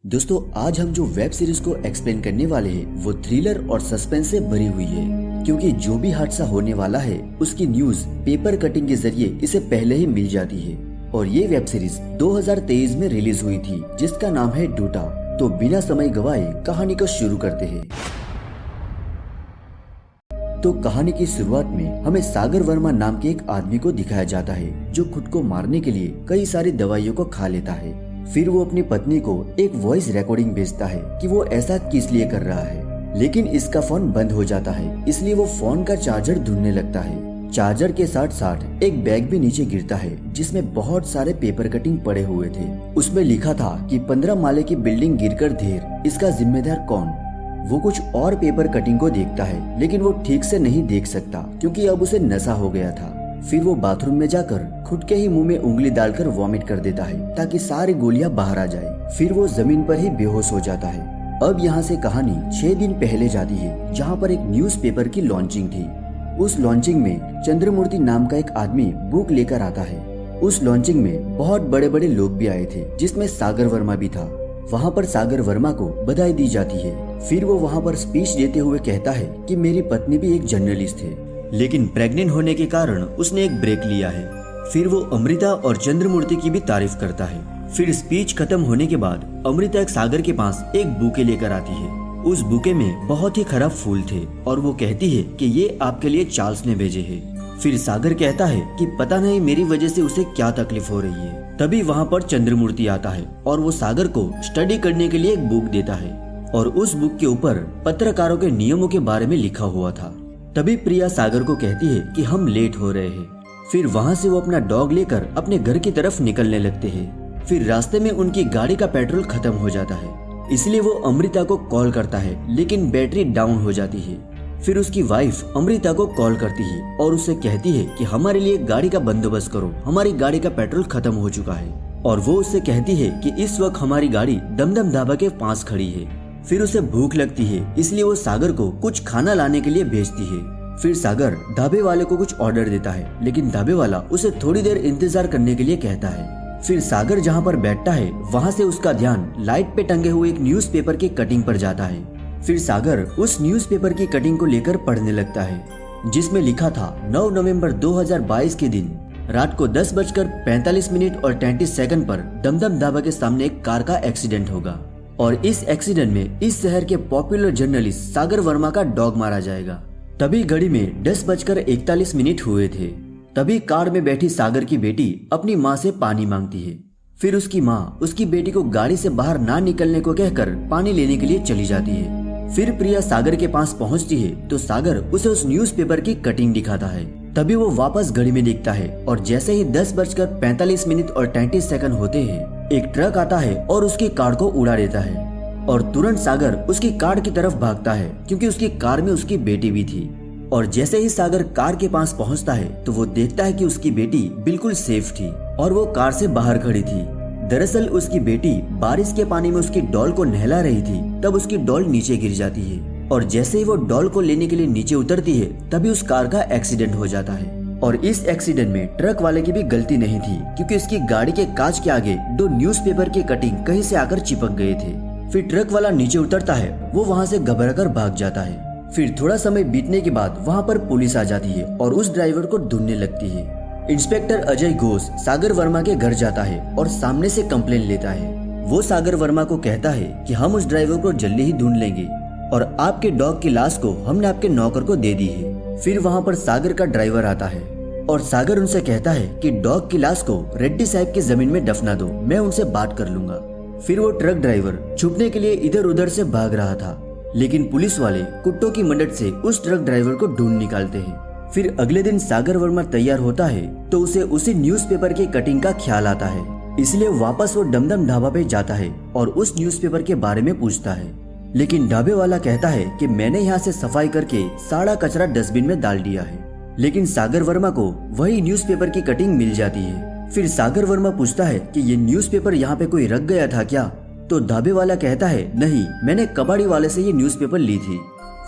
दोस्तों आज हम जो वेब सीरीज को एक्सप्लेन करने वाले हैं वो थ्रिलर और सस्पेंस से भरी हुई है, क्योंकि जो भी हादसा होने वाला है उसकी न्यूज पेपर कटिंग के जरिए इसे पहले ही मिल जाती है। और ये वेब सीरीज 2023 में रिलीज हुई थी जिसका नाम है डूटा। तो बिना समय गवाए कहानी को शुरू करते हैं। तो कहानी की शुरुआत में हमें सागर वर्मा नाम के एक आदमी को दिखाया जाता है जो खुद को मारने के लिए कई सारी दवाइयों को खा लेता है। फिर वो अपनी पत्नी को एक वॉइस रिकॉर्डिंग भेजता है कि वो ऐसा किस लिए कर रहा है, लेकिन इसका फोन बंद हो जाता है, इसलिए वो फोन का चार्जर ढूंढने लगता है। चार्जर के साथ साथ एक बैग भी नीचे गिरता है जिसमें बहुत सारे पेपर कटिंग पड़े हुए थे। उसमें लिखा था कि 15 माले की बिल्डिंग गिरकर ढेर, इसका जिम्मेदार कौन। वो कुछ और पेपर कटिंग को देखता है लेकिन वो ठीक से नहीं देख सकता क्योंकि अब उसे नशा हो गया था। फिर वो बाथरूम में जाकर खुद के ही मुंह में उंगली डालकर वॉमिट कर देता है ताकि सारी गोलियां बाहर आ जाए। फिर वो जमीन पर ही बेहोश हो जाता है। अब यहाँ से कहानी 6 दिन पहले जाती है जहाँ पर एक न्यूज़पेपर की लॉन्चिंग थी। उस लॉन्चिंग में चंद्रमूर्ति नाम का एक आदमी बुक लेकर आता है। उस लॉन्चिंग में बहुत बड़े बड़े लोग भी आए थे जिसमें सागर वर्मा भी था। वहाँ पर सागर वर्मा को बधाई दी जाती है। फिर वो वहाँ पर स्पीच देते हुए कहता है कि मेरी पत्नी भी एक जर्नलिस्ट है, लेकिन प्रेग्नेंट होने के कारण उसने एक ब्रेक लिया है। फिर वो अमृता और चंद्रमूर्ति की भी तारीफ करता है। फिर स्पीच खत्म होने के बाद अमृता एक सागर के पास एक बुके लेकर आती है। उस बुके में बहुत ही खराब फूल थे और वो कहती है कि ये आपके लिए चार्ल्स ने भेजे हैं। फिर सागर कहता है कि पता नहीं मेरी वजह से उसे क्या तकलीफ हो रही है। तभी वहाँ पर चंद्रमूर्ति आता है और वो सागर को स्टडी करने के लिए एक बुक देता है और उस बुक के ऊपर पत्रकारों के नियमों के बारे में लिखा हुआ था। तभी प्रिया सागर को कहती है कि हम लेट हो रहे हैं। फिर वहाँ से वो अपना डॉग लेकर अपने घर की तरफ निकलने लगते हैं। फिर रास्ते में उनकी गाड़ी का पेट्रोल खत्म हो जाता है, इसलिए वो अमृता को कॉल करता है लेकिन बैटरी डाउन हो जाती है। फिर उसकी वाइफ अमृता को कॉल करती है और उससे कहती है कि हमारे लिए गाड़ी का बंदोबस्त करो, हमारी गाड़ी का पेट्रोल खत्म हो चुका है। और वो उससे कहती है कि इस वक्त हमारी गाड़ी दमदम ढाबा के पास खड़ी है। फिर उसे भूख लगती है, इसलिए वो सागर को कुछ खाना लाने के लिए भेजती है। फिर सागर ढाबे वाले को कुछ ऑर्डर देता है लेकिन ढाबे वाला उसे थोड़ी देर इंतजार करने के लिए कहता है। फिर सागर जहाँ पर बैठता है वहाँ से उसका ध्यान लाइट पे टंगे हुए एक न्यूज़पेपर की कटिंग पर जाता है। फिर सागर उस न्यूज़पेपर की कटिंग को लेकर पढ़ने लगता है जिसमें लिखा था 9 नवंबर 2022 के दिन रात को 10:45 और 33 सेकंड पर दमदम ढाबा के सामने एक कार का एक्सीडेंट होगा और इस एक्सीडेंट में इस शहर के पॉपुलर जर्नलिस्ट सागर वर्मा का डॉग मारा जाएगा। तभी घड़ी में 10:41 हुए थे। तभी कार में बैठी सागर की बेटी अपनी माँ से पानी मांगती है। फिर उसकी माँ उसकी बेटी को गाड़ी से बाहर ना निकलने को कहकर पानी लेने के लिए चली जाती है। फिर प्रिया सागर के पास पहुँचती है तो सागर उसे उस न्यूज़पेपर की कटिंग दिखाता है। तभी वो वापस घड़ी में देखता है और जैसे ही 10:45 और 33 सेकंड होते हैं एक ट्रक आता है और उसकी कार को उड़ा देता है और तुरंत सागर उसकी कार की तरफ भागता है क्योंकि उसकी कार में उसकी बेटी भी थी। और जैसे ही सागर कार के पास पहुंचता है तो वो देखता है कि उसकी बेटी बिल्कुल सेफ थी और वो कार से बाहर खड़ी थी। दरअसल उसकी बेटी बारिश के पानी में उसकी डॉल को नहला रही थी। तब उसकी डॉल नीचे गिर जाती है और जैसे ही वो डॉल को लेने के लिए नीचे उतरती है तभी उस कार का एक्सीडेंट हो जाता है। और इस एक्सीडेंट में ट्रक वाले की भी गलती नहीं थी क्योंकि उसकी गाड़ी के कांच के आगे 2 न्यूज़पेपर की कटिंग कहीं से आकर चिपक गए थे। फिर ट्रक वाला नीचे उतरता है, वो वहाँ से घबराकर भाग जाता है। फिर थोड़ा समय बीतने के बाद वहाँ पर पुलिस आ जाती है और उस ड्राइवर को ढूंढने लगती है। इंस्पेक्टर अजय घोष सागर वर्मा के घर जाता है और सामने से कंप्लेन लेता है। वो सागर वर्मा को कहता है कि हम उस ड्राइवर को जल्दी ही ढूंढ लेंगे और आपके डॉग की लाश को हमने आपके नौकर को दे दी है। फिर वहाँ पर सागर का ड्राइवर आता है और सागर उनसे कहता है कि डॉग की लाश को रेड्डी साहब की जमीन में दफना दो, मैं उनसे बात कर लूंगा। फिर वो ट्रक ड्राइवर छुपने के लिए इधर उधर से भाग रहा था लेकिन पुलिस वाले कुत्तों की मदद से उस ट्रक ड्राइवर को ढूंढ निकालते हैं। फिर अगले दिन सागर वर्मा तैयार होता है तो उसे उसी न्यूज़पेपर की कटिंग का ख्याल आता है, इसलिए वापस वो दमदम ढाबा पे जाता है और उस न्यूज़पेपर के बारे में पूछता है। लेकिन ढाबे वाला कहता है कि मैंने यहाँ से सफाई करके सारा कचरा डस्टबिन में डाल दिया है। लेकिन सागर वर्मा को वही न्यूज़पेपर की कटिंग मिल जाती है। फिर सागर वर्मा पूछता है कि ये न्यूज़पेपर यहाँ पे कोई रख गया था क्या? तो ढाबे वाला कहता है नहीं, मैंने कबाड़ी वाले से ये न्यूज़पेपर ली थी।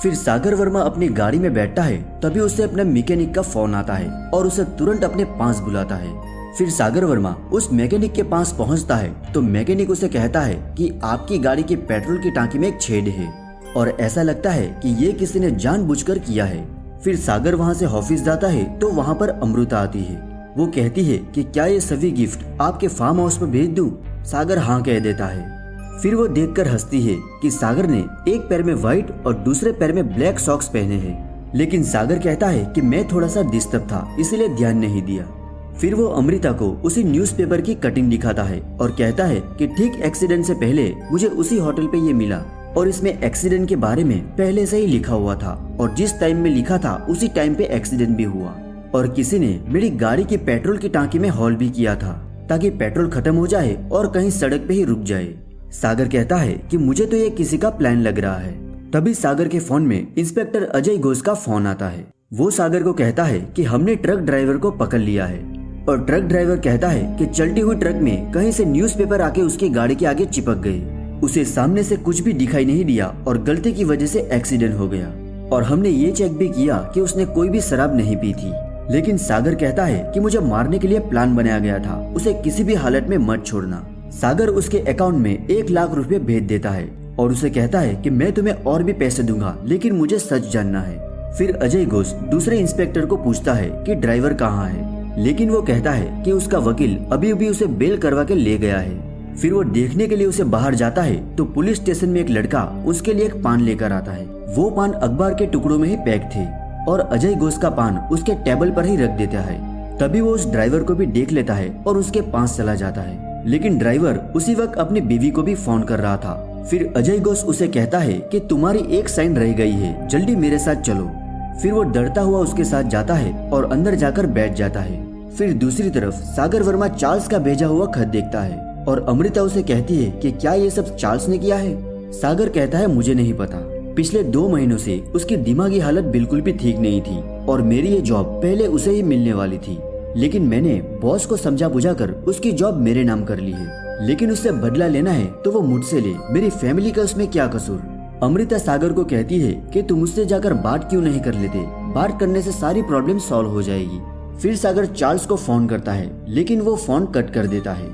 फिर सागर वर्मा अपनी गाड़ी में बैठता है, तभी उसे अपने मैकेनिक का फोन आता है और उसे तुरंत अपने पास बुलाता है। फिर सागर वर्मा उस मैकेनिक के पास पहुंचता है तो मैकेनिक उसे कहता है कि आपकी गाड़ी की पेट्रोल की टांकी में एक छेद है और ऐसा लगता है कि ये किसी ने जानबूझकर किया है। फिर सागर वहाँ से ऑफिस जाता है तो वहाँ पर अमृता आती है। वो कहती है कि क्या ये सभी गिफ्ट आपके फार्म हाउस पर भेज दूं? सागर हाँ कह देता है। फिर वो देखकर हंसती है कि सागर ने एक पैर में व्हाइट और दूसरे पैर में ब्लैक सॉक्स पहने हैं, लेकिन सागर कहता है कि मैं थोड़ा सा डिस्टर्ब था इसलिए ध्यान नहीं दिया। फिर वो अमृता को उसी न्यूज़पेपर की कटिंग दिखाता है और कहता है कि ठीक एक्सीडेंट से पहले मुझे उसी होटल पे ये मिला और इसमें एक्सीडेंट के बारे में पहले से ही लिखा हुआ था और जिस टाइम में लिखा था उसी टाइम पे एक्सीडेंट भी हुआ और किसी ने मेरी गाड़ी की पेट्रोल की टांकी में होल भी किया था ताकि पेट्रोल खत्म हो जाए और कहीं सड़क पे ही रुक जाए। सागर कहता है कि मुझे तो ये किसी का प्लान लग रहा है। तभी सागर के फोन में इंस्पेक्टर अजय घोष का फोन आता है। वो सागर को कहता है कि हमने ट्रक ड्राइवर को पकड़ लिया है और ट्रक ड्राइवर कहता है कि चलती हुई ट्रक में कहीं से न्यूज़पेपर आके उसकी गाड़ी के आगे चिपक गए। उसे सामने से कुछ भी दिखाई नहीं दिया और गलती की वजह से एक्सीडेंट हो गया और हमने ये चेक भी किया कि उसने कोई भी शराब नहीं पी थी। लेकिन सागर कहता है कि मुझे मारने के लिए प्लान बनाया गया था, उसे किसी भी हालत में मत छोड़ना। सागर उसके अकाउंट में 1 लाख रुपए भेज देता है और उसे कहता है कि मैं तुम्हें और भी पैसे दूंगा लेकिन मुझे सच जानना है। फिर अजय घोष दूसरे इंस्पेक्टर को पूछता है कि ड्राइवर कहाँ है, लेकिन वो कहता है कि उसका वकील अभी अभी उसे बेल करवा के ले गया है। फिर वो देखने के लिए उसे बाहर जाता है तो पुलिस स्टेशन में एक लड़का उसके लिए एक पान लेकर आता है। वो पान अखबार के टुकड़ों में ही पैक थे और अजय घोष का पान उसके टेबल पर ही रख देता है। तभी वो उस ड्राइवर को भी देख लेता है और उसके पास चला जाता है, लेकिन ड्राइवर उसी वक्त अपनी बीवी को भी फोन कर रहा था। फिर अजय घोष उसे कहता है कि तुम्हारी एक साइन रह गई है, जल्दी मेरे साथ चलो। फिर वो डरता हुआ उसके साथ जाता है और अंदर जाकर बैठ जाता है। फिर दूसरी तरफ सागर वर्मा चार्ल्स का भेजा हुआ खत देखता है और अमृता उसे कहती है कि क्या ये सब चार्ल्स ने किया है। सागर कहता है मुझे नहीं पता, पिछले 2 महीनों से उसकी दिमागी हालत बिल्कुल भी ठीक नहीं थी और मेरी ये जॉब पहले उसे ही मिलने वाली थी, लेकिन मैंने बॉस को समझा बुझाकर उसकी जॉब मेरे नाम कर ली है। लेकिन उससे बदला लेना है तो वो मुझसे ले, मेरी फैमिली का उसमें क्या कसूर। अमृता सागर को कहती है कि तुम उससे जाकर बात क्यों नहीं कर लेते, बात करने से सारी प्रॉब्लम सॉल्व हो जाएगी। फिर सागर चार्ल्स को फोन करता है लेकिन वो फोन कट कर देता है।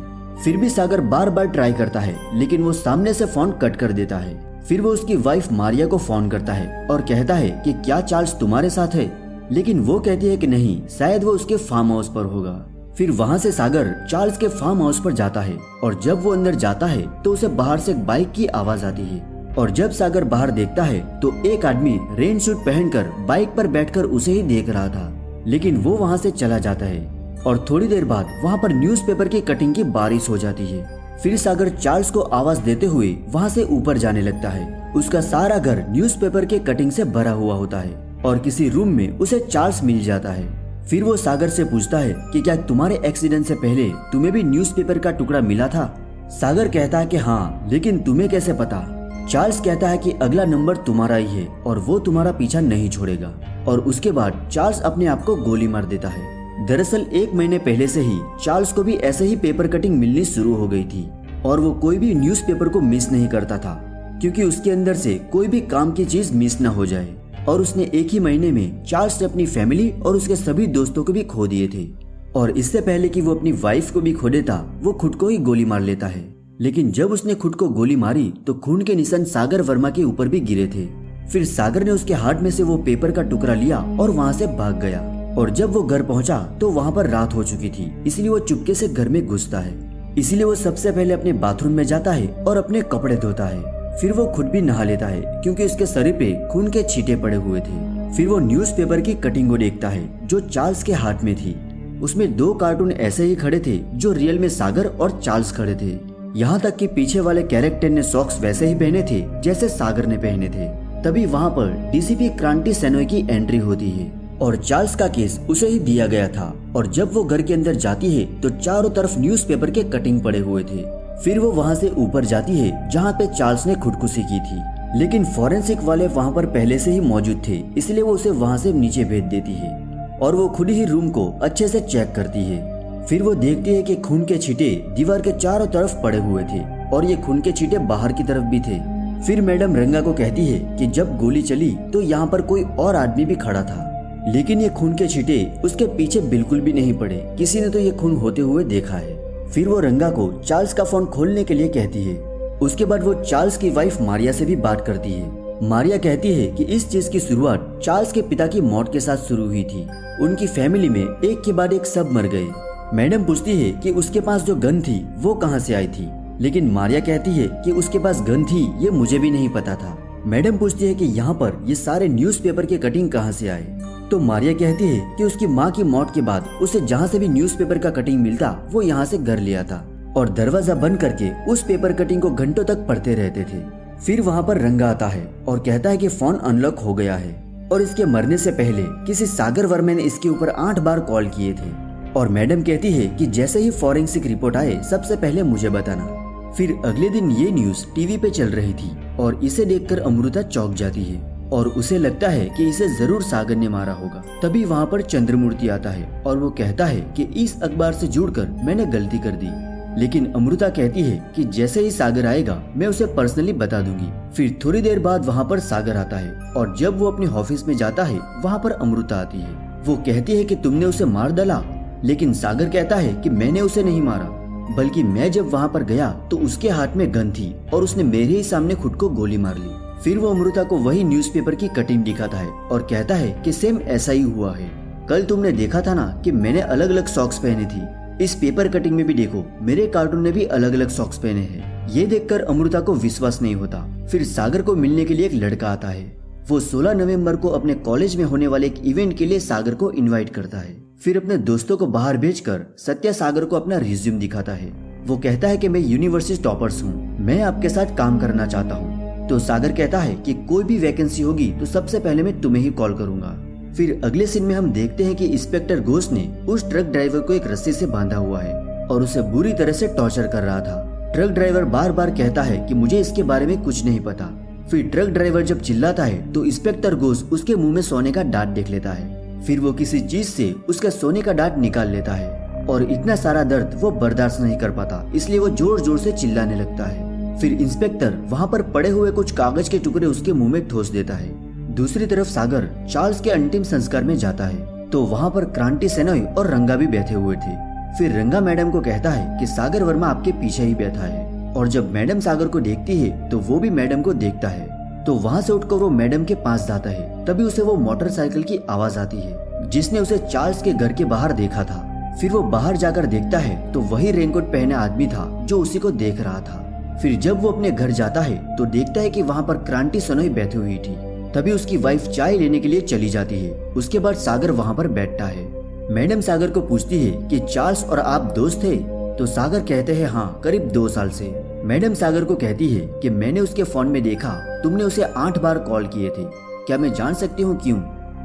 फिर भी सागर बार बार ट्राई करता है लेकिन वो सामने से फोन कट कर देता है। फिर वो उसकी वाइफ मारिया को फोन करता है और कहता है कि क्या चार्ल्स तुम्हारे साथ है, लेकिन वो कहती है कि नहीं, शायद वो उसके फार्म हाउस पर होगा। फिर वहाँ से सागर चार्ल्स के फार्म हाउस पर जाता है और जब वो अंदर जाता है तो उसे बाहर से एक बाइक की आवाज आती है और जब सागर बाहर देखता है तो एक आदमी रेन सूट पहनकर बाइक पर बैठकर उसे ही देख रहा था, लेकिन वो वहाँ से चला जाता है और थोड़ी देर बाद वहाँ पर न्यूज़पेपर की कटिंग की बारिश हो जाती है। फिर सागर चार्ल्स को आवाज देते हुए वहाँ से ऊपर जाने लगता है। उसका सारा घर न्यूज़पेपर के कटिंग से भरा हुआ होता है और किसी रूम में उसे चार्ल्स मिल जाता है। फिर वो सागर से पूछता है कि क्या तुम्हारे एक्सीडेंट से पहले तुम्हें भी न्यूज़पेपर का टुकड़ा मिला था। सागर कहता है कि हाँ, लेकिन तुम्हें कैसे पता। चार्ल्स कहता है कि अगला नंबर तुम्हारा ही है और वो तुम्हारा पीछा नहीं छोड़ेगा और उसके बाद चार्ल्स अपने आप को गोली मार देता है। दरअसल 1 महीने पहले से ही चार्ल्स को भी ऐसे ही पेपर कटिंग मिलनी शुरू हो गई थी और वो कोई भी न्यूज़पेपर को मिस नहीं करता था क्योंकि उसके अंदर से कोई भी काम की चीज मिस न हो जाए। और उसने 1 ही महीने में चार्ल्स ने अपनी फैमिली और उसके सभी दोस्तों को भी खो दिए थे और इससे पहले कि वो अपनी वाइफ को भी खो देता वो खुद को ही गोली मार लेता है। लेकिन जब उसने खुद को गोली मारी तो खून के निशान सागर वर्मा के ऊपर भी गिरे थे। फिर सागर ने उसके हाथ में से वो पेपर का टुकड़ा लिया और वहाँ से भाग गया और जब वो घर पहुंचा तो वहाँ पर रात हो चुकी थी, इसलिए वो चुपके से घर में घुसता है। इसलिए वो सबसे पहले अपने बाथरूम में जाता है और अपने कपड़े धोता है। फिर वो खुद भी नहा लेता है क्योंकि उसके शरीर पे खून के छींटे पड़े हुए थे। फिर वो न्यूज़पेपर की कटिंग को देखता है जो चार्ल्स के हाथ में थी। उसमें 2 कार्टून ऐसे ही खड़े थे जो रियल में सागर और चार्ल्स खड़े थे। यहाँ तक कि पीछे वाले कैरेक्टर ने सॉक्स वैसे ही पहने थे जैसे सागर ने पहने थे। तभी वहाँ पर डीसीपी क्रांति सेनोय की एंट्री होती है और चार्ल्स का केस उसे ही दिया गया था। और जब वो घर के अंदर जाती है तो चारों तरफ न्यूज़पेपर के कटिंग पड़े हुए थे। फिर वो वहाँ से ऊपर जाती है जहाँ पे चार्ल्स ने खुदकुशी की थी, लेकिन फॉरेंसिक वाले वहाँ पर पहले से ही मौजूद थे, इसलिए वो उसे वहाँ से नीचे भेज देती है और वो खुद ही रूम को अच्छे से चेक करती है। फिर वो देखती है कि खून के छींटे दीवार के चारों तरफ पड़े हुए थे और ये खून के छींटे बाहर की तरफ भी थे। फिर मैडम रंगा को कहती है कि जब गोली चली तो यहाँ पर कोई और आदमी भी खड़ा था लेकिन ये खून के छींटे उसके पीछे बिल्कुल भी नहीं पड़े। किसी ने तो ये खून होते हुए देखा है। फिर वो रंगा को चार्ल्स का फोन खोलने के लिए कहती है। उसके बाद वो चार्ल्स की वाइफ मारिया से भी बात करती है। मारिया कहती है कि इस चीज की शुरुआत चार्ल्स के पिता की मौत के साथ शुरू हुई थी। उनकी फैमिली में एक के बाद एक सब मर गए। मैडम पूछती है कि उसके पास जो गन थी वो कहाँ से आई थी, लेकिन मारिया कहती है कि उसके पास गन थी ये मुझे भी नहीं पता था। मैडम पूछती है कि यहाँ पर ये सारे न्यूज़पेपर के कटिंग कहाँ से आए, तो मारिया कहती है कि उसकी माँ की मौत के बाद उसे जहाँ से भी न्यूज़पेपर का कटिंग मिलता वो यहाँ से घर लिया था और दरवाजा बंद करके उस पेपर कटिंग को घंटों तक पढ़ते रहते थे। फिर वहाँ पर रंगा आता है और कहता है कि फोन अनलॉक हो गया है और इसके मरने से पहले किसी सागर वर्मा ने इसके ऊपर 8 बार कॉल किए थे। और मैडम कहती है कि जैसे ही फॉरेंसिक रिपोर्ट आए सबसे पहले मुझे बताना। फिर अगले दिन ये न्यूज टीवी पे चल रही थी और इसे देखकर अमृता चौंक जाती है और उसे लगता है कि इसे जरूर सागर ने मारा होगा। तभी वहाँ पर चंद्रमूर्ति आता है और वो कहता है कि इस अखबार से जुड़कर मैंने गलती कर दी। लेकिन अमृता कहती है कि जैसे ही सागर आएगा मैं उसे पर्सनली बता दूंगी। फिर थोड़ी देर बाद वहाँ पर सागर आता है और जब वो अपने ऑफिस में जाता है वहाँ पर अमृता आती है। वो कहती है कि तुमने उसे मार डाला, लेकिन सागर कहता है कि मैंने उसे नहीं मारा, बल्कि मैं जब वहाँ पर गया तो उसके हाथ में गन थी और उसने मेरे ही सामने खुद को गोली मार ली। फिर वो अमृता को वही न्यूज़पेपर की कटिंग दिखाता है और कहता है कि सेम ऐसा ही हुआ है। कल तुमने देखा था ना कि मैंने अलग अलग सॉक्स पहनी थी, इस पेपर कटिंग में भी देखो मेरे कार्टून ने भी अलग अलग सॉक्स पहने हैं। ये देखकर अमृता को विश्वास नहीं होता। फिर सागर को मिलने के लिए एक लड़का आता है। वो 16 नवंबर को अपने कॉलेज में होने वाले एक इवेंट के लिए सागर को इनवाइट करता है। फिर अपने दोस्तों को बाहर भेजकर सत्या सागर को अपना रिज्यूम दिखाता है। वो कहता है कि मैं यूनिवर्सिटी टॉपर्स हूँ, मैं आपके साथ काम करना चाहता हूँ। तो सागर कहता है कि कोई भी वैकेंसी होगी तो सबसे पहले मैं तुम्हें ही कॉल करूंगा। फिर अगले सीन में हम देखते हैं कि इंस्पेक्टर घोष ने उस ट्रक ड्राइवर को एक रस्सी से बांधा हुआ है और उसे बुरी तरह से टॉर्चर कर रहा था। ट्रक ड्राइवर बार बार कहता है कि मुझे इसके बारे में कुछ नहीं पता। फिर ट्रक ड्राइवर जब चिल्लाता है तो इंस्पेक्टर घोष उसके मुंह में सोने का डाट देख लेता है। फिर वो किसी चीज से उसका सोने का डाट निकाल लेता है और इतना सारा दर्द वो बर्दाश्त नहीं कर पाता, इसलिए वो जोर जोर से चिल्लाने लगता है। फिर इंस्पेक्टर वहाँ पर पड़े हुए कुछ कागज के टुकड़े उसके मुंह में ठोस देता है। दूसरी तरफ सागर चार्ल्स के अंतिम संस्कार में जाता है तो वहाँ पर क्रांति सेनोई और रंगा भी बैठे हुए थे। फिर रंगा मैडम को कहता है कि सागर वर्मा आपके पीछे ही बैठा है और जब मैडम सागर को देखती है तो वो भी मैडम को देखता है। तो वहाँ से उठकर वो मैडम के पास जाता है। तभी उसे वो मोटरसाइकिल की आवाज आती है जिसने उसे चार्ल्स के घर के बाहर देखा था। फिर वो बाहर जाकर देखता है तो वही रेनकोट पहने आदमी था जो उसी को देख रहा था। फिर जब वो अपने घर जाता है तो देखता है कि वहाँ पर क्रांति सेनोई बैठी हुई थी। तभी उसकी वाइफ चाय लेने के लिए चली जाती है। उसके बाद सागर वहाँ पर बैठता है। मैडम सागर को पूछती है कि चार्ल्स और आप दोस्त थे? तो सागर कहते हैं हाँ, करीब 2 साल से। मैडम सागर को कहती है कि मैंने उसके फोन में देखा तुमने उसे 8 बार कॉल किए थे, क्या मैं जान सकती हूँ क्यों?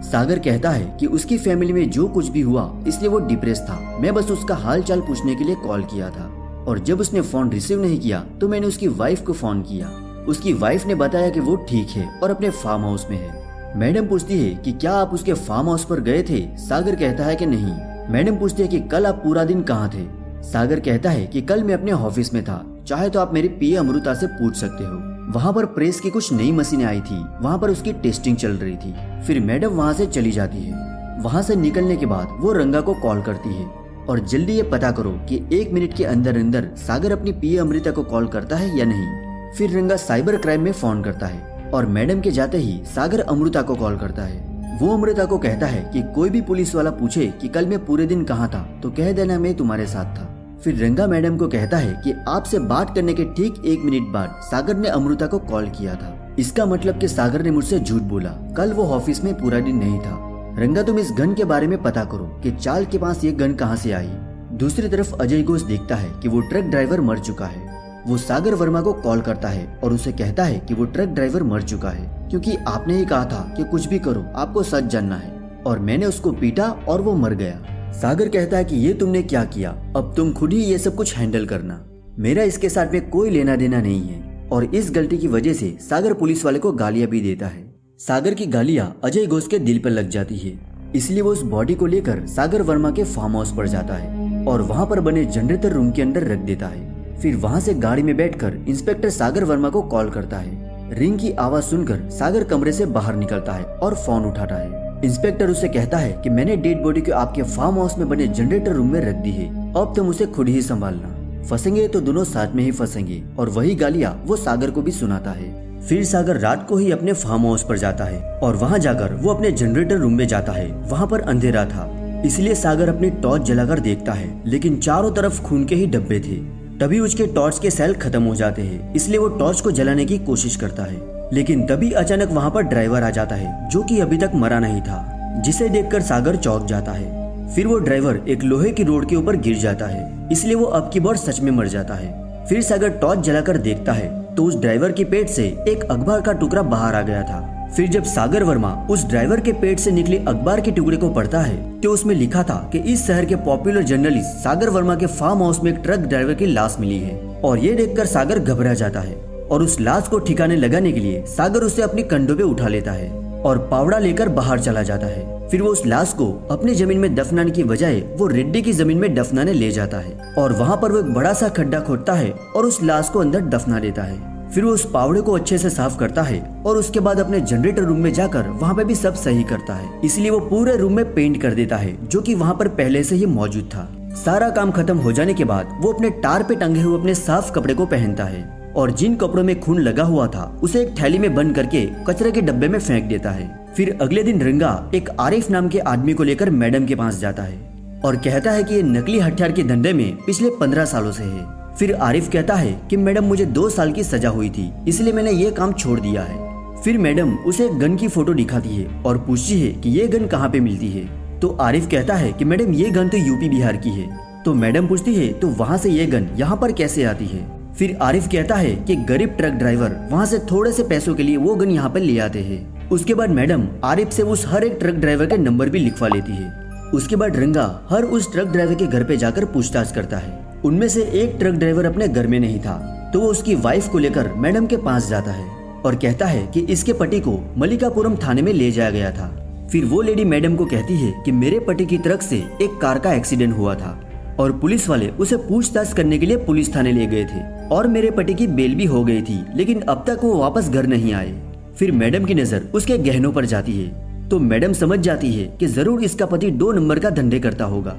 सागर कहता है कि उसकी फैमिली में जो कुछ भी हुआ इसलिए वो डिप्रेस था, मैं बस उसका हाल चाल पूछने के लिए कॉल किया था और जब उसने फोन रिसीव नहीं किया तो मैंने उसकी वाइफ को फोन किया। उसकी वाइफ ने बताया कि वो ठीक है और अपने फार्म हाउस में है। मैडम पूछती है कि क्या आप उसके फार्म हाउस पर गए थे? सागर कहता है कि नहीं। मैडम पूछती है कि कल आप पूरा दिन कहाँ थे? सागर कहता है कि कल मैं अपने ऑफिस में था, चाहे तो आप मेरी पीए अमृता से पूछ सकते हो। वहाँ पर प्रेस की कुछ नई मशीनें आई थी, वहाँ पर उसकी टेस्टिंग चल रही थी। फिर मैडम वहाँ से चली जाती है। वहाँ से निकलने के बाद वो रंगा को कॉल करती है और जल्दी ये पता करो कि 1 मिनट के अंदर अंदर सागर अपनी पीए अमृता को कॉल करता है या नहीं। फिर रंगा साइबर क्राइम में फोन करता है और मैडम के जाते ही सागर अमृता को कॉल करता है। वो अमृता को कहता है कि कोई भी पुलिस वाला पूछे कि कल मैं पूरे दिन कहाँ था तो कह देना मैं तुम्हारे साथ था। फिर रंगा मैडम को कहता है कि आपसे बात करने के ठीक 1 मिनट बाद सागर ने अमृता को कॉल किया था। इसका मतलब कि सागर ने मुझसे झूठ बोला, कल वो ऑफिस में पूरा दिन नहीं था। रंगा तुम इस गन के बारे में पता करो कि चार्ल्स के पास ये गन कहाँ से आई। दूसरी तरफ अजय घोष देखता है कि वो ट्रक ड्राइवर मर चुका है। वो सागर वर्मा को कॉल करता है और उसे कहता है कि वो ट्रक ड्राइवर मर चुका है क्योंकि आपने ही कहा था कि कुछ भी करो आपको सच जानना है और मैंने उसको पीटा और वो मर गया। सागर कहता है कि ये तुमने क्या किया, अब तुम खुद ही ये सब कुछ हैंडल करना, मेरा इसके साथ में कोई लेना देना नहीं है। और इस गलती की वजह से सागर पुलिस वाले को गालियां भी देता है। सागर की गालियां अजय घोष के दिल पर लग जाती है, इसलिए वो उस बॉडी को लेकर सागर वर्मा के फार्म हाउस पर जाता है और वहाँ पर बने जनरेटर रूम के अंदर रख देता है। फिर वहाँ से गाड़ी में बैठकर इंस्पेक्टर सागर वर्मा को कॉल करता है। रिंग की आवाज सुनकर सागर कमरे से बाहर निकलता है और फोन उठाता है। इंस्पेक्टर उसे कहता है कि मैंने डेड बॉडी को आपके फार्म हाउस में बने जनरेटर रूम में रख दी है, अब तुम उसे खुद ही संभालना, फंसेंगे तो दोनों साथ में ही फंसेंगे। और वही गालियां वो सागर को भी सुनाता है। फिर सागर रात को ही अपने फार्म हाउस पर जाता है और वहाँ जाकर वो अपने जनरेटर रूम में जाता है। वहाँ पर अंधेरा था, इसलिए सागर अपनी टॉर्च जलाकर देखता है, लेकिन चारों तरफ खून के ही डब्बे थे। तभी उसके टॉर्च के सेल खत्म हो जाते हैं, इसलिए वो टॉर्च को जलाने की कोशिश करता है। लेकिन तभी अचानक वहाँ पर ड्राइवर आ जाता है, जो कि अभी तक मरा नहीं था, जिसे देखकर सागर चौंक जाता है। फिर वो ड्राइवर एक लोहे की रोड के ऊपर गिर जाता है, इसलिए वो अब की बार सच में मर जाता है। फिर सागर टॉर्च जलाकर देखता है तो उस ड्राइवर के पेट से एक अखबार का टुकड़ा बाहर आ गया था। फिर जब सागर वर्मा उस ड्राइवर के पेट से निकले अखबार के टुकड़े को पढ़ता है तो उसमें लिखा था कि इस शहर के पॉपुलर जर्नलिस्ट सागर वर्मा के फार्म हाउस में एक ट्रक ड्राइवर की लाश मिली है। और ये देखकर सागर घबरा जाता है और उस लाश को ठिकाने लगाने के लिए सागर उसे अपनी कंधों पे उठा लेता है और पावड़ा लेकर बाहर चला जाता है। फिर वो उस लाश को अपनी जमीन में दफनाने की बजाय वो रेड्डी की जमीन में दफनाने ले जाता है और वहाँ पर वो एक बड़ा सा खड्डा खोदता है और उस लाश को अंदर दफना देता है। फिर वो उस पावड़े को अच्छे से साफ करता है और उसके बाद अपने जनरेटर रूम में जाकर वहाँ पे भी सब सही करता है, इसलिए वो पूरे रूम में पेंट कर देता है जो कि वहाँ पर पहले से ही मौजूद था। सारा काम खत्म हो जाने के बाद वो अपने टार पे टंगे हुए अपने साफ कपड़े को पहनता है और जिन कपड़ों में खून लगा हुआ था उसे एक थैली में बंद करके कचरे के डब्बे में फेंक देता है। फिर अगले दिन रंगा एक आरिफ नाम के आदमी को लेकर मैडम के पास जाता है और कहता है कि ये नकली हथियार के धंधे में पिछले 15 सालों से है। फिर आरिफ कहता है कि मैडम मुझे 2 साल की सजा हुई थी, इसलिए मैंने ये काम छोड़ दिया है। फिर मैडम उसे एक गन की फोटो दिखाती है और पूछती है कि ये गन कहाँ पे मिलती है। तो आरिफ कहता है कि मैडम ये गन तो यूपी बिहार की है। तो मैडम पूछती है तो वहाँ से ये गन यहाँ पर कैसे आती है। फिर आरिफ कहता है कि गरीब ट्रक ड्राइवर वहाँ से थोड़े से पैसों के लिए वो गन यहाँ पर ले आते हैं। उसके बाद मैडम आरिफ से उस हर एक ट्रक ड्राइवर के नंबर भी लिखवा लेती है। उसके बाद रंगा हर उस ट्रक ड्राइवर के घर पे जाकर पूछताछ करता है। उनमें से एक ट्रक ड्राइवर अपने घर में नहीं था, तो वो उसकी वाइफ को लेकर मैडम के पास जाता है और कहता है कि इसके पति को मलिकापुरम थाने में ले जाया गया था। फिर वो लेडी मैडम को कहती है कि मेरे पति की ट्रक से एक कार का एक्सीडेंट हुआ था और पुलिस वाले उसे पूछताछ करने के लिए पुलिस थाने ले गए थे और मेरे पति की बेल भी हो गई थी, लेकिन अब तक वो वापस घर नहीं आए। फिर मैडम की नजर उसके गहनों पर जाती है तो मैडम समझ जाती है कि जरूर इसका पति 2 नंबर का धंधे करता होगा।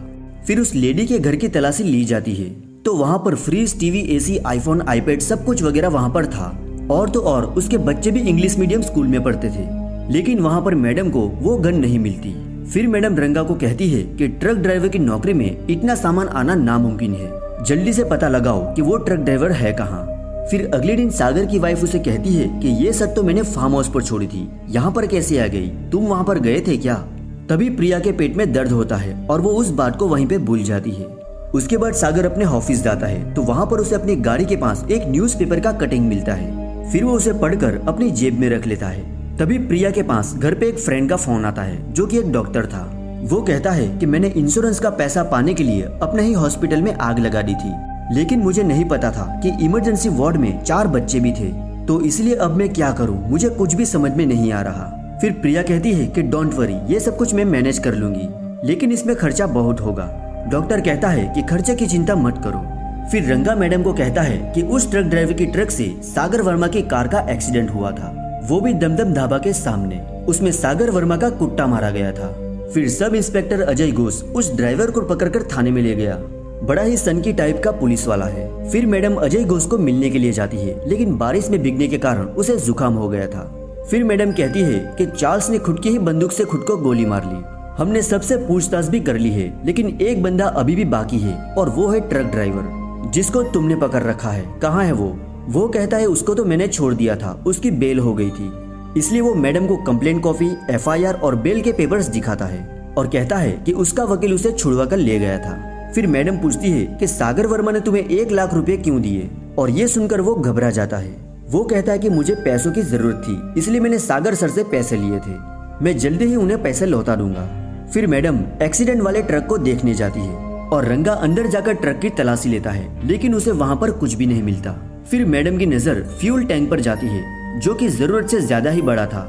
फिर उस लेडी के घर की तलाशी ली जाती है तो वहाँ पर fridge, TV, AC, iPhone, iPad सब कुछ वगैरह वहाँ पर था। और तो और उसके बच्चे भी इंग्लिश मीडियम स्कूल में पढ़ते थे, लेकिन वहाँ पर मैडम को वो गन नहीं मिलती। फिर मैडम रंगा को कहती है कि ट्रक ड्राइवर की नौकरी में इतना सामान आना नामुमकिन है, जल्दी से पता लगाओ कि वो ट्रक ड्राइवर है कहाँ। फिर अगले दिन सागर की वाइफ उसे कहती है कि ये सब तो मैंने फार्म हाउस पर छोड़ी थी, यहाँ पर कैसे आ गई, तुम वहाँ पर गए थे क्या। तभी प्रिया के पेट में दर्द होता है और वो उस बात को वहीं पे भूल जाती है। उसके बाद सागर अपने ऑफिस जाता है तो वहाँ पर उसे अपनी गाड़ी के पास एक न्यूज़पेपर का कटिंग मिलता है। फिर वो उसे पढ़कर अपनी जेब में रख लेता है। तभी प्रिया के पास घर पे एक फ्रेंड का फोन आता है जो कि एक डॉक्टर था। वो कहता है कि मैंने इंश्योरेंस का पैसा पाने के लिए अपने ही हॉस्पिटल में आग लगा दी थी, लेकिन मुझे नहीं पता था कि इमरजेंसी वार्ड में 4 बच्चे भी थे, तो इसलिए अब मैं क्या करूँ, मुझे कुछ भी समझ में नहीं आ रहा। फिर प्रिया कहती है कि डोंट वरी, ये सब कुछ मैं मैनेज कर लूंगी, लेकिन इसमें खर्चा बहुत होगा। डॉक्टर कहता है कि खर्चे की चिंता मत करो। फिर रंगा मैडम को कहता है कि उस ट्रक ड्राइवर की ट्रक से सागर वर्मा की कार का एक्सीडेंट हुआ था, वो भी दमदम ढाबा के सामने। उसमें सागर वर्मा का कुत्ता मारा गया था। फिर सब इंस्पेक्टर अजय घोष उस ड्राइवर को पकड़कर थाने में ले गया। बड़ा ही सनकी टाइप का पुलिस वाला है। फिर मैडम अजय घोष को मिलने के लिए जाती है, लेकिन बारिश में भीगने के कारण उसे जुकाम हो गया था। फिर मैडम कहती है कि चार्ल्स ने खुद की ही बंदूक से खुद को गोली मार ली। हमने सबसे पूछताछ भी कर ली है, लेकिन एक बंदा अभी भी बाकी है और वो है ट्रक ड्राइवर जिसको तुमने पकड़ रखा है। कहाँ है वो कहता है उसको तो मैंने छोड़ दिया था, उसकी बेल हो गई थी। इसलिए वो मैडम को कंप्लेंट कॉपी, FIR और बेल के पेपर्स दिखाता है और कहता है कि उसका वकील उसे छुड़वा कर ले गया था। फिर मैडम पूछती है कि सागर वर्मा ने तुम्हें 1 लाख रुपए क्यों दिए, और ये सुनकर वो घबरा जाता है। वो कहता है कि मुझे पैसों की जरूरत थी, इसलिए मैंने सागर सर से पैसे लिए थे, मैं जल्दी ही उन्हें पैसे लौटा दूंगा। फिर मैडम एक्सीडेंट वाले ट्रक को देखने जाती है और रंगा अंदर जाकर ट्रक की तलाशी लेता है, लेकिन उसे वहाँ पर कुछ भी नहीं मिलता। फिर मैडम की नजर फ्यूल टैंक पर जाती है जो कि जरूरत से ज्यादा ही बड़ा था।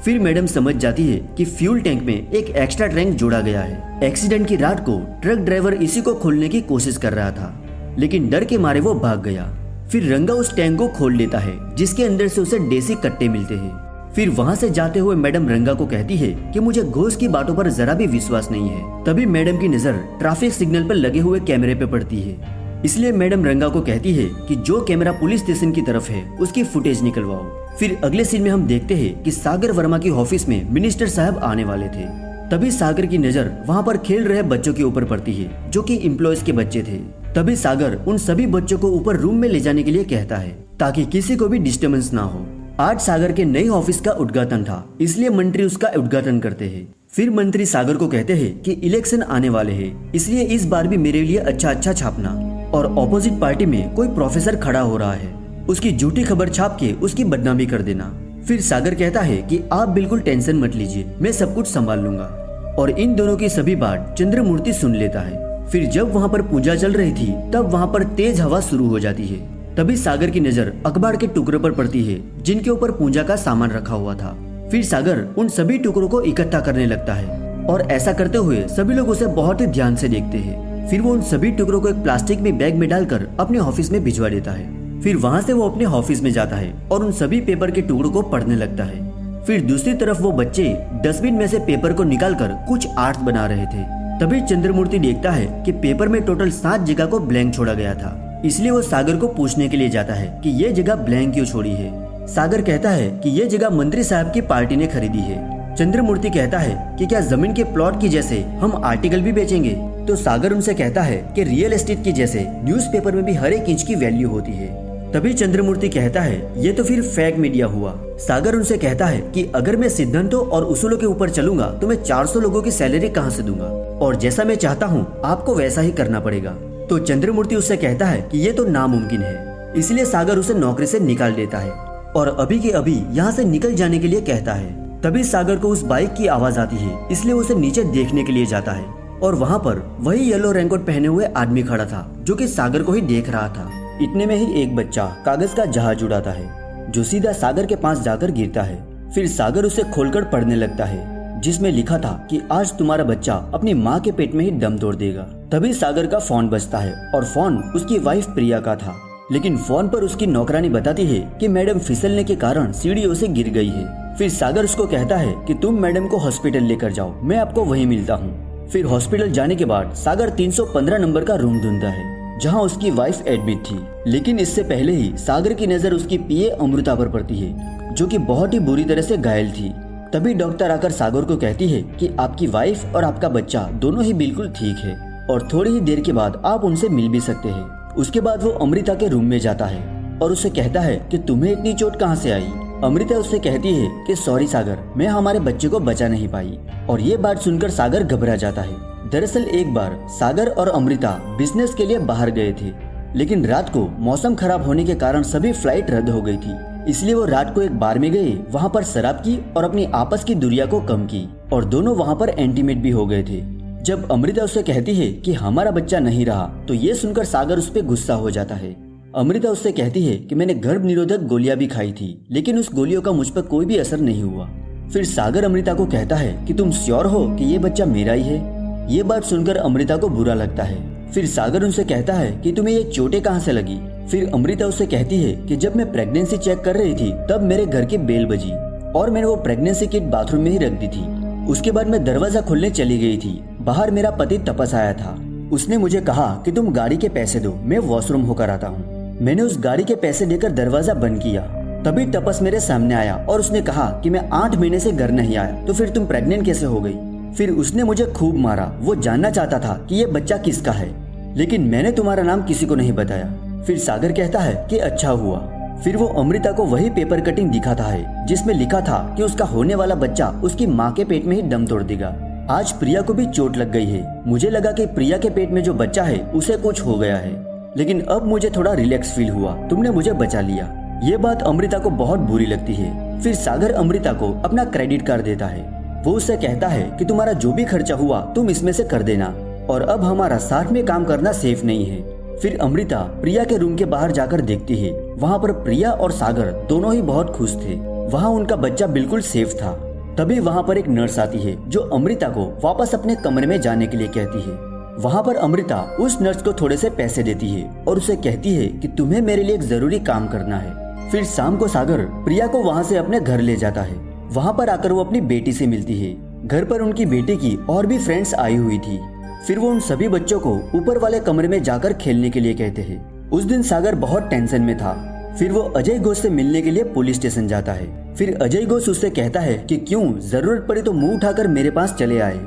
फिर मैडम समझ जाती है कि फ्यूल टैंक में एक एक्स्ट्रा टैंक जोड़ा गया है। एक्सीडेंट की रात को ट्रक ड्राइवर इसी को खोलने की कोशिश कर रहा था, लेकिन डर के मारे वो भाग गया। फिर रंगा उस टैंक को खोल लेता है जिसके अंदर से उसे देसी कट्टे मिलते हैं। फिर वहाँ से जाते हुए मैडम रंगा को कहती है कि मुझे घोस्ट की बातों पर जरा भी विश्वास नहीं है। तभी मैडम की नजर ट्रैफिक सिग्नल पर लगे हुए कैमरे पे पड़ती है, इसलिए मैडम रंगा को कहती है कि जो कैमरा पुलिस स्टेशन की तरफ है उसकी फुटेज निकलवाओ। फिर अगले सीन में हम देखते हैं कि सागर वर्मा की ऑफिस में मिनिस्टर साहब आने वाले थे। तभी सागर की नजर वहाँ पर खेल रहे बच्चों के ऊपर पड़ती है जो कि एम्प्लॉयज के बच्चे थे। तभी सागर उन सभी बच्चों को ऊपर रूम में ले जाने के लिए कहता है ताकि किसी को भी डिस्टर्बेंस ना हो। आज सागर के नए ऑफिस का उद्घाटन था, इसलिए मंत्री उसका उद्घाटन करते हैं। फिर मंत्री सागर को कहते हैं कि इलेक्शन आने वाले हैं, इसलिए इस बार भी मेरे लिए अच्छा छापना। और ऑपोजिट पार्टी में कोई प्रोफेसर खड़ा हो रहा है, उसकी झूठी खबर छाप के उसकी बदनामी कर देना। फिर सागर कहता है कि आप बिल्कुल टेंशन मत लीजिए, मैं सब कुछ संभाल लूंगा। और इन दोनों की सभी बात चंद्रमूर्ति सुन लेता है। फिर जब वहाँ पर पूजा चल रही थी तब वहाँ पर तेज हवा शुरू हो जाती है। तभी सागर की नजर अखबार के टुकड़ों पर पड़ती है जिनके ऊपर पूजा का सामान रखा हुआ था। फिर सागर उन सभी टुकड़ों को इकट्ठा करने लगता है और ऐसा करते हुए सभी लोग उसे बहुत ही ध्यान से देखते हैं। फिर वो उन सभी टुकड़ों को एक प्लास्टिक में बैग में डालकर अपने ऑफिस में भिजवा देता है। फिर वहाँ से वो अपने ऑफिस में जाता है और उन सभी पेपर के टुकड़ों को पढ़ने लगता है। फिर दूसरी तरफ वो बच्चे डस्टबिन में से पेपर को निकालकर कुछ आर्ट बना रहे थे। तभी चंद्रमूर्ति देखता है कि पेपर में टोटल 7 जगह को ब्लैंक छोड़ा गया था, इसलिए वो सागर को पूछने के लिए जाता है कि ये जगह ब्लैंक क्यों छोड़ी है। सागर कहता है कि ये जगह मंत्री साहब की पार्टी ने खरीदी है। चंद्रमूर्ति कहता है कि क्या जमीन के प्लॉट की जैसे हम आर्टिकल भी बेचेंगे? तो सागर उनसे कहता है कि रियल एस्टेट की जैसे न्यूज़पेपर में भी हर एक इंच की वैल्यू होती है। तभी चंद्रमूर्ति कहता है ये तो फिर फेक मीडिया हुआ। सागर उनसे कहता है कि अगर मैं सिद्धांतों और उसूलों के ऊपर चलूंगा तो मैं 400 लोगों की सैलरी कहां से दूंगा, और जैसा मैं चाहता हूं आपको वैसा ही करना पड़ेगा। तो चंद्रमूर्ति उससे कहता है कि ये तो नामुमकिन है, इसलिए सागर उसे नौकरी से निकाल देता है और अभी के अभी यहाँ से निकल जाने के लिए कहता है। तभी सागर को उस बाइक की आवाज आती है, इसलिए उसे नीचे देखने के लिए जाता है और वहाँ पर वही येलो रेनकोट पहने हुए आदमी खड़ा था जो कि सागर को ही देख रहा था। इतने में ही एक बच्चा कागज का जहाज उड़ाता है जो सीधा सागर के पास जाकर गिरता है। फिर सागर उसे खोलकर पढ़ने लगता है जिसमें लिखा था कि आज तुम्हारा बच्चा अपनी माँ के पेट में ही दम तोड़ देगा। तभी सागर का फोन बजता है और फोन उसकी वाइफ प्रिया का था, लेकिन फोन पर उसकी नौकरानी बताती है कि मैडम फिसलने के कारण सीढ़ियों से गिर गई है। फिर सागर उसको कहता है कि तुम मैडम को हॉस्पिटल लेकर जाओ, मैं आपको वहीं मिलता हूँ। फिर हॉस्पिटल जाने के बाद सागर 315 नंबर का रूम ढूंढता है जहां उसकी वाइफ एडमिट थी, लेकिन इससे पहले ही सागर की नजर उसकी पीए अमृता पर पड़ती है जो कि बहुत ही बुरी तरह से घायल थी। तभी डॉक्टर आकर सागर को कहती है कि आपकी वाइफ और आपका बच्चा दोनों ही बिल्कुल ठीक है और थोड़ी ही देर के बाद आप उनसे मिल भी सकते हैं। उसके बाद वो अमृता के रूम में जाता है और उसे कहता है कि तुम्हें इतनी चोट कहाँ से आई। अमृता उससे कहती है कि सॉरी सागर, मैं हमारे बच्चे को बचा नहीं पाई। और ये बात सुनकर सागर घबरा जाता है। दरअसल एक बार सागर और अमृता बिजनेस के लिए बाहर गए थे, लेकिन रात को मौसम खराब होने के कारण सभी फ्लाइट रद्द हो गई थी, इसलिए वो रात को एक बार में गए, वहाँ पर शराब की और अपनी आपस की दूरिया को कम की और दोनों वहाँ पर इंटीमेट भी हो गए थे। जब अमृता उससे कहती है कि हमारा बच्चा नहीं रहा तो ये सुनकर सागर उस पर गुस्सा हो जाता है। अमृता उससे कहती है कि मैंने गर्भ निरोधक गोलियां भी खाई थी, लेकिन उस गोलियों का मुझ पर कोई भी असर नहीं हुआ। फिर सागर अमृता को कहता है कि तुम श्योर हो कि ये बच्चा मेरा ही है। ये बात सुनकर अमृता को बुरा लगता है। फिर सागर उनसे कहता है कि तुम्हें ये चोटें कहाँ से लगी। फिर अमृता उससे कहती है कि जब मैं प्रेगनेंसी चेक कर रही थी तब मेरे घर की बेल बजी और मैंने वो प्रेगनेंसी किट बाथरूम में ही रख दी थी। उसके बाद मैं दरवाजा खोलने चली गई थी। बाहर मेरा पति तपस आया था, उसने मुझे कहा कि तुम गाड़ी के पैसे दो, मैं वॉशरूम होकर आता हूँ। मैंने उस गाड़ी के पैसे देकर दरवाजा बंद किया। तभी तपस मेरे सामने आया और उसने कहा कि मैं 8 महीने से घर नहीं आया, तो फिर तुम प्रेग्नेंट कैसे हो गई। फिर उसने मुझे खूब मारा। वो जानना चाहता था कि ये बच्चा किसका है, लेकिन मैंने तुम्हारा नाम किसी को नहीं बताया। फिर सागर कहता है कि अच्छा हुआ। फिर वो अमृता को वही पेपर कटिंग दिखाता है जिसमें लिखा था कि उसका होने वाला बच्चा उसकी माँ के पेट में ही दम तोड़ देगा। आज प्रिया को भी चोट लग गई है। मुझे लगा कि प्रिया के पेट में जो बच्चा है उसे कुछ हो गया है, लेकिन अब मुझे थोड़ा रिलैक्स फील हुआ, तुमने मुझे बचा लिया। ये बात अमृता को बहुत बुरी लगती है। फिर सागर अमृता को अपना क्रेडिट कार्ड देता है। वो उससे कहता है कि तुम्हारा जो भी खर्चा हुआ तुम इसमें से कर देना, और अब हमारा साथ में काम करना सेफ नहीं है। फिर अमृता प्रिया के रूम के बाहर जाकर देखती है। वहाँ पर प्रिया और सागर दोनों ही बहुत खुश थे। वहाँ उनका बच्चा बिल्कुल सेफ था। तभी वहाँ पर एक नर्स आती है जो अमृता को वापस अपने कमरे में जाने के लिए कहती है। वहाँ पर अमृता उस नर्स को थोड़े से पैसे देती है और उसे कहती है कि तुम्हें मेरे लिए एक जरूरी काम करना है। फिर शाम को सागर प्रिया को वहाँ से अपने घर ले जाता है। वहाँ पर आकर वो अपनी बेटी से मिलती है। घर पर उनकी बेटी की और भी फ्रेंड्स आई हुई थी। फिर वो उन सभी बच्चों को ऊपर वाले कमरे में जाकर खेलने के लिए कहते हैं। उस दिन सागर बहुत टेंशन में था। फिर वो अजय घोष से मिलने के लिए पुलिस स्टेशन जाता है। फिर अजय घोष उससे कहता है कि क्यों जरूरत पड़ी तो मुंह उठाकर मेरे पास चले आए,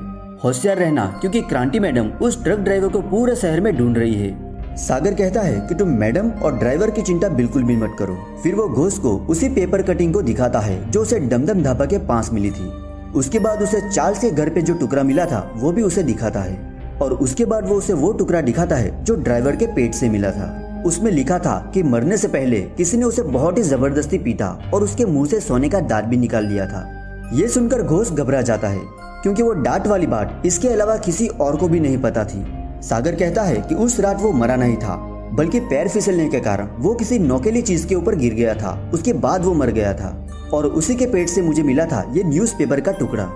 होशियार रहना क्योंकि क्रांति मैडम उस ट्रक ड्राइवर को पूरे शहर में ढूंढ रही है। सागर कहता है कि तुम मैडम और ड्राइवर की चिंता बिल्कुल भी मत करो। फिर वो घोष को उसी पेपर कटिंग को दिखाता है जो उसे डमडम ढाबा के पास मिली थी। उसके बाद उसे चार्ल्स के घर पे जो टुकड़ा मिला था वो भी उसे दिखाता है और उसके बाद वो उसे वो टुकड़ा दिखाता है जो ड्राइवर के पेट से मिला था। उसमें लिखा था कि मरने से पहले किसी ने उसे बहुत ही जबरदस्ती पीटा और उसके मुंह से सोने का दांत भी निकाल लिया था। ये सुनकर घोष घबरा जाता है क्योंकि वो दांत वाली बात इसके अलावा किसी और को भी नहीं पता थी। सागर कहता है कि उस रात वो मरा नहीं था बल्कि पैर फिसलने के कारण वो किसी नोकीली चीज के ऊपर गिर गया था, उसके बाद वो मर गया था और उसी के पेट से मुझे मिला था ये न्यूज़पेपर का टुकड़ा।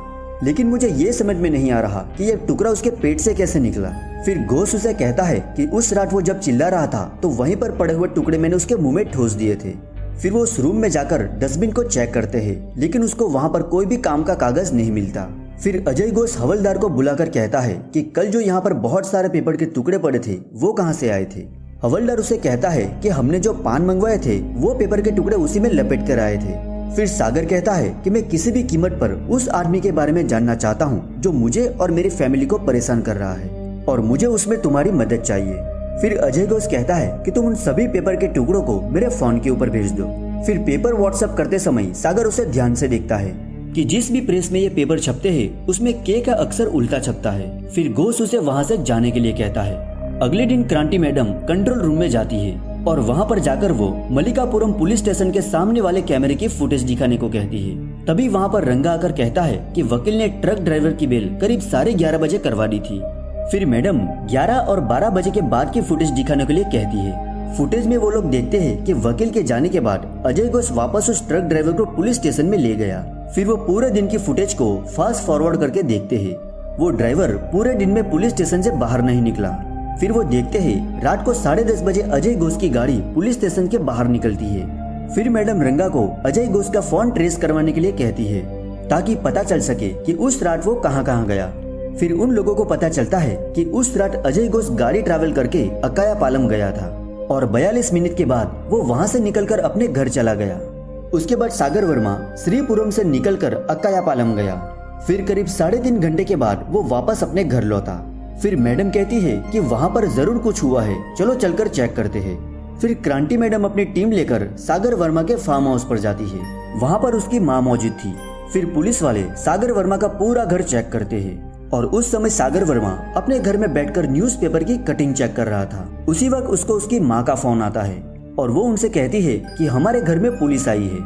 लेकिन मुझे ये समझ में नहीं आ रहा कि ये टुकड़ा उसके पेट से कैसे निकला। फिर घोष उसे कहता है कि उस रात वो जब चिल्ला रहा था तो वहीं पर पड़े हुए टुकड़े मैंने उसके मुंह में ठोस दिए थे। फिर वो उस रूम में जाकर डस्टबिन को चेक करते हैं लेकिन उसको वहाँ पर कोई भी काम का कागज नहीं मिलता। फिर अजय घोष हवलदार को बुलाकर कहता है कि कल जो यहाँ पर बहुत सारे पेपर के टुकड़े पड़े थे वो कहाँ से आए थे। हवलदार उसे कहता है कि हमने जो पान मंगवाए थे वो पेपर के टुकड़े उसी में लपेट कर आए थे। फिर सागर कहता है कि मैं किसी भी कीमत पर उस आदमी के बारे में जानना चाहता हूँ जो मुझे और मेरी फैमिली को परेशान कर रहा है और मुझे उसमें तुम्हारी मदद चाहिए। फिर अजय घोष कहता है कि तुम उन सभी पेपर के टुकड़ों को मेरे फोन के ऊपर भेज दो। फिर पेपर व्हाट्सएप करते समय सागर उसे ध्यान से देखता है कि जिस भी प्रेस में ये पेपर छपते हैं उसमें के का अक्सर उल्टा छपता है। फिर घोष उसे वहाँ से जाने के लिए कहता है। अगले दिन क्रांति मैडम कंट्रोल रूम में जाती है और वहाँ पर जाकर वो मलिकापुरम पुलिस स्टेशन के सामने वाले कैमरे की फुटेज दिखाने को कहती है। तभी वहाँ पर रंगा आकर कहता है कि वकील ने ट्रक ड्राइवर की बेल करीब 11:30 बजे करवा दी थी। फिर मैडम 11 और 12 बजे के बाद की फुटेज दिखाने के लिए कहती है। फुटेज में वो लोग देखते हैं कि वकील के जाने के बाद अजय घोष वापस उस ट्रक ड्राइवर को पुलिस स्टेशन में ले गया। फिर वो पूरे दिन की फुटेज को फास्ट फॉरवर्ड करके देखते हैं। वो ड्राइवर पूरे दिन में पुलिस स्टेशन से बाहर नहीं निकला। फिर वो देखते हैं रात को 10:30 बजे अजय घोष की गाड़ी पुलिस स्टेशन के बाहर निकलती है। फिर मैडम रंगा को अजय घोष का फोन ट्रेस करवाने के लिए कहती है ताकि पता चल सके कि उस रात वो कहाँ गया। फिर उन लोगों को पता चलता है कि उस रात अजय घोष गाड़ी ट्रैवल करके अक्कायापालम गया था और 42 मिनट के बाद वो वहाँ से निकलकर अपने घर चला गया। उसके बाद सागर वर्मा श्रीपुरम से निकलकर अक्कायापालम गया। फिर करीब 3.5 घंटे के बाद वो वापस अपने घर लौटा। फिर मैडम कहती है कि वहाँ पर जरूर कुछ हुआ है, चलो चलकर चेक करते हैं। फिर क्रांति मैडम अपनी टीम लेकर सागर वर्मा के फार्म हाउस पर जाती है। वहाँ पर उसकी माँ मौजूद थी। फिर पुलिस वाले सागर वर्मा का पूरा घर चेक करते हैं और उस समय सागर वर्मा अपने घर में बैठकर न्यूज़पेपर की कटिंग चेक कर रहा था। उसी वक्त उसको उसकी माँ का फोन आता है और वो उनसे कहती है कि हमारे घर में पुलिस आई है।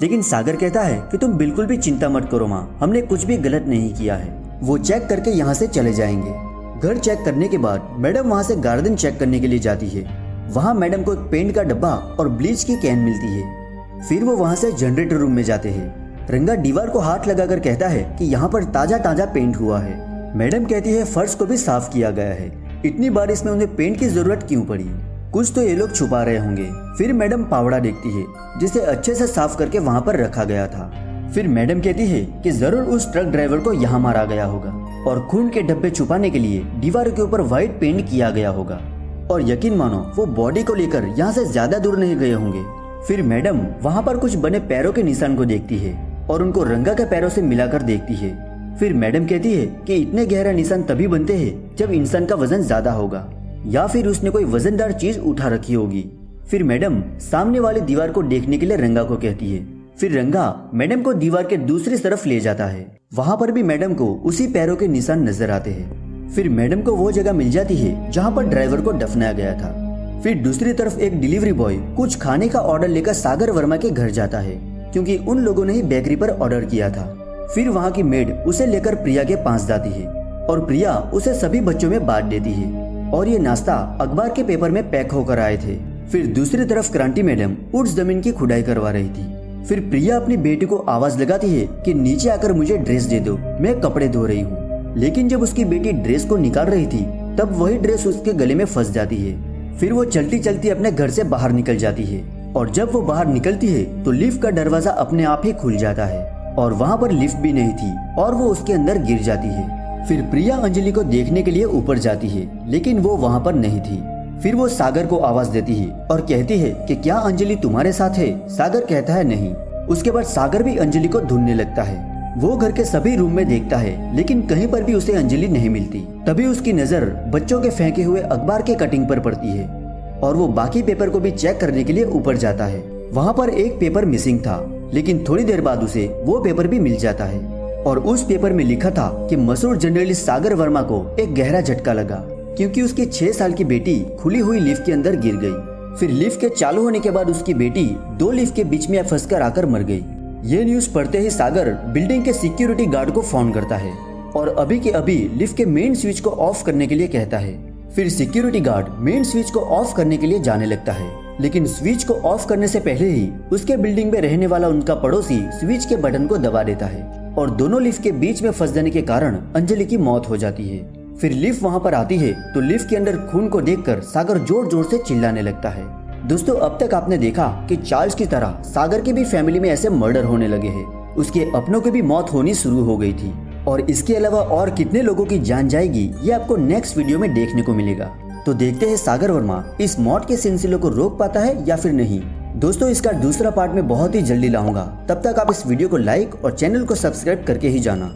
लेकिन सागर कहता है कि तुम बिल्कुल भी चिंता मत करो माँ, हमने कुछ भी गलत नहीं किया है, वो चेक करके यहाँ से चले जाएंगे। घर चेक करने के बाद मैडम वहाँ से गार्डन चेक करने के लिए जाती है। वहाँ मैडम को एक पेंट का डब्बा और ब्लीच की कैन मिलती है। फिर वो वहाँ से जनरेटर रूम में जाते हैं। रंगा दीवार को हाथ लगाकर कहता है कि यहाँ पर ताजा पेंट हुआ है। मैडम कहती है फर्श को भी साफ किया गया है, इतनी बारिश में उन्हें पेंट की जरूरत क्यों पड़ी, कुछ तो ये लोग छुपा रहे होंगे। फिर मैडम पावड़ा देखती है जिसे अच्छे से साफ करके वहाँ पर रखा गया था। फिर मैडम कहती है कि जरूर उस ट्रक ड्राइवर को यहाँ मारा गया होगा और खून के डब्बे छुपाने के लिए दीवार के ऊपर व्हाइट पेंट किया गया होगा और यकीन मानो वो बॉडी को लेकर यहाँ से ज्यादा दूर नहीं गए होंगे। फिर मैडम वहाँ पर कुछ बने पैरों के निशान को देखती है और उनको रंगा के पैरों से मिलाकर देखती है। फिर मैडम कहती है कि इतने गहरा निशान तभी बनते हैं जब इंसान का वजन ज्यादा होगा या फिर उसने कोई वजनदार चीज उठा रखी होगी। फिर मैडम सामने वाली दीवार को देखने के लिए रंगा को कहती है। फिर रंगा मैडम को दीवार के दूसरी तरफ ले जाता है। वहाँ पर भी मैडम को उसी पैरों के निशान नजर आते हैं। फिर मैडम को वो जगह मिल जाती है जहाँ पर ड्राइवर को दफनाया गया था। फिर दूसरी तरफ एक डिलीवरी बॉय कुछ खाने का ऑर्डर लेकर सागर वर्मा के घर जाता है क्योंकि उन लोगों ने ही बेकरी पर ऑर्डर किया था। फिर वहाँ की मेड उसे लेकर प्रिया के पास जाती है और प्रिया उसे सभी बच्चों में बांट देती है और ये नाश्ता अखबार के पेपर में पैक होकर आए थे। फिर दूसरी तरफ क्रांति मैडम उस जमीन की खुदाई करवा रही थी। फिर प्रिया अपनी बेटी को आवाज लगाती है कि नीचे आकर मुझे ड्रेस दे दो, मैं कपड़े धो रही हूँ। लेकिन जब उसकी बेटी ड्रेस को निकाल रही थी तब वही ड्रेस उसके गले में फंस जाती है। फिर वो चलती चलती अपने घर से बाहर निकल जाती है और जब वो बाहर निकलती है तो लिफ्ट का दरवाजा अपने आप ही खुल जाता है और वहाँ पर लिफ्ट भी नहीं थी और वो उसके अंदर गिर जाती है। फिर प्रिया अंजलि को देखने के लिए ऊपर जाती है, लेकिन वो वहाँ पर नहीं थी। फिर वो सागर को आवाज देती है और कहती है कि क्या अंजलि तुम्हारे साथ है? सागर कहता है नहीं। उसके बाद सागर भी अंजलि को ढूंढने लगता है। वो घर के सभी रूम में देखता है, लेकिन कहीं पर भी उसे अंजलि नहीं मिलती। तभी उसकी नजर बच्चों के फेंके हुए अखबार के कटिंग पर पड़ती है और वो बाकी पेपर को भी चेक करने के लिए ऊपर जाता है। वहाँ पर एक पेपर मिसिंग था, लेकिन थोड़ी देर बाद उसे वो पेपर भी मिल जाता है और उस पेपर में लिखा था कि मशहूर जर्नलिस्ट सागर वर्मा को एक गहरा झटका लगा क्योंकि उसकी 6 साल की बेटी खुली हुई लिफ्ट के अंदर गिर गई। फिर लिफ्ट के चालू होने के बाद उसकी बेटी 2 लिफ्ट के बीच में फंसकर आकर मर गई। ये न्यूज पढ़ते ही सागर बिल्डिंग के सिक्योरिटी गार्ड को फोन करता है और अभी के अभी लिफ्ट के मेन स्विच को ऑफ करने के लिए कहता है। फिर सिक्योरिटी गार्ड मेन स्विच को ऑफ करने के लिए जाने लगता है, लेकिन स्विच को ऑफ करने से पहले ही उसके बिल्डिंग में रहने वाला उनका पड़ोसी स्विच के बटन को दबा देता है और दोनों लिफ्ट के बीच में फंस जाने के कारण अंजलि की मौत हो जाती है। फिर लिफ्ट वहाँ पर आती है तो लिफ्ट के अंदर खून को देखकर सागर जोर जोर से चिल्लाने लगता है। दोस्तों, अब तक आपने देखा कि चार्ल्स की तरह सागर की भी फैमिली में ऐसे मर्डर होने लगे हैं। उसके अपनों की भी मौत होनी शुरू हो गई थी और इसके अलावा और कितने लोगों की जान जाएगी ये आपको नेक्स्ट वीडियो में देखने को मिलेगा। तो देखते हैं सागर वर्मा इस मौत के सिलसिले को रोक पाता है या फिर नहीं। दोस्तों, इसका दूसरा पार्ट में बहुत ही जल्दी लाऊंगा। तब तक आप इस वीडियो को लाइक और चैनल को सब्सक्राइब करके ही जाना।